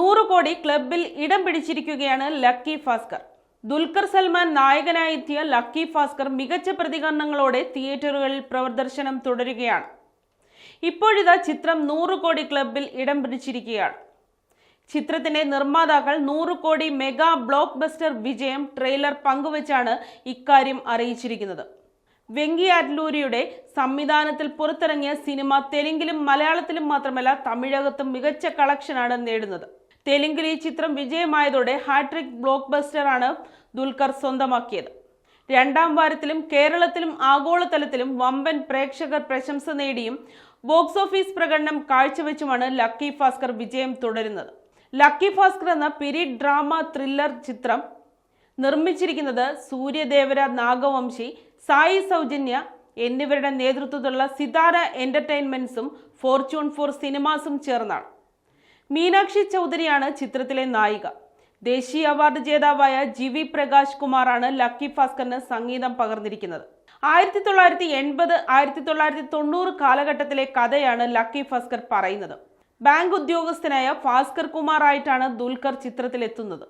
100 കോടി ക്ലബിൽ ഇടം പിടിച്ചിരിക്കുകയാണ് ലക്കി ഭാസ്കർ. ദുൽഖർ സൽമാൻ നായകനായി എത്തിയ ലക്കി ഭാസ്കർ മികച്ച പ്രതികരണങ്ങളോടെ തിയേറ്ററുകളിൽ പ്രദർശനം തുടരുകയാണ്. ഇപ്പോഴിതാ ചിത്രം 100 കോടി ക്ലബിൽ ഇടം പിടിച്ചിരിക്കുകയാണ്. ചിത്രത്തിന്റെ നിർമ്മാതാക്കൾ 100 കോടി മെഗാ ബ്ലോക്ക് ബസ്റ്റർ വിജയം ട്രെയിലർ പങ്കുവച്ചാണ് ഇക്കാര്യം അറിയിച്ചിരിക്കുന്നത്. വെങ്കി അറ്റ്ലൂരിയുടെ സംവിധാനത്തിൽ പുറത്തിറങ്ങിയ സിനിമ തെലുങ്കിലും മലയാളത്തിലും മാത്രമല്ല തമിഴകത്തും മികച്ച കളക്ഷനാണ് നേടുന്നത്. തെലുങ്കിൽ ഈ ചിത്രം വിജയമായതോടെ ഹാട്രിക് ബ്ലോക്ക് ബസ്റ്ററാണ് ദുൽഖർ സ്വന്തമാക്കിയത്. രണ്ടാം വാരത്തിലും കേരളത്തിലും ആഗോളതലത്തിലും വമ്പൻ പ്രേക്ഷകർ പ്രശംസ നേടിയും ബോക്സ് ഓഫീസ് പ്രകടനം കാഴ്ചവെച്ചുമാണ് ലക്കി ഭാസ്കർ വിജയം തുടരുന്നത്. ലക്കി ഭാസ്കർ എന്ന പീരീഡ് ഡ്രാമ ത്രില്ലർ ചിത്രം നിർമ്മിച്ചിരിക്കുന്നത് സൂര്യദേവര നാഗവംശി, സായി സൗജന്യ എന്നിവരുടെ നേതൃത്വത്തിലുള്ള സിതാര എന്റർടൈൻമെന്റ്സും ഫോർച്യൂൺ 4 സിനിമാസും ചേർന്നാണ്. മീനാക്ഷി ചൗധരിയാണ് ചിത്രത്തിലെ നായിക. ദേശീയ അവാർഡ് ജേതാവായ ജി.വി. പ്രകാശ് കുമാറാണ് ലക്കി ഭാസ്കറിന് സംഗീതം പകർന്നിരിക്കുന്നത്. 1980, 1990 കാലഘട്ടത്തിലെ കഥയാണ് ലക്കി ഭാസ്കർ പറയുന്നത്. ബാങ്ക് ഉദ്യോഗസ്ഥനായ ഭാസ്കർ കുമാർ ആയിട്ടാണ് ദുൽഖർ ചിത്രത്തിലെത്തുന്നത്.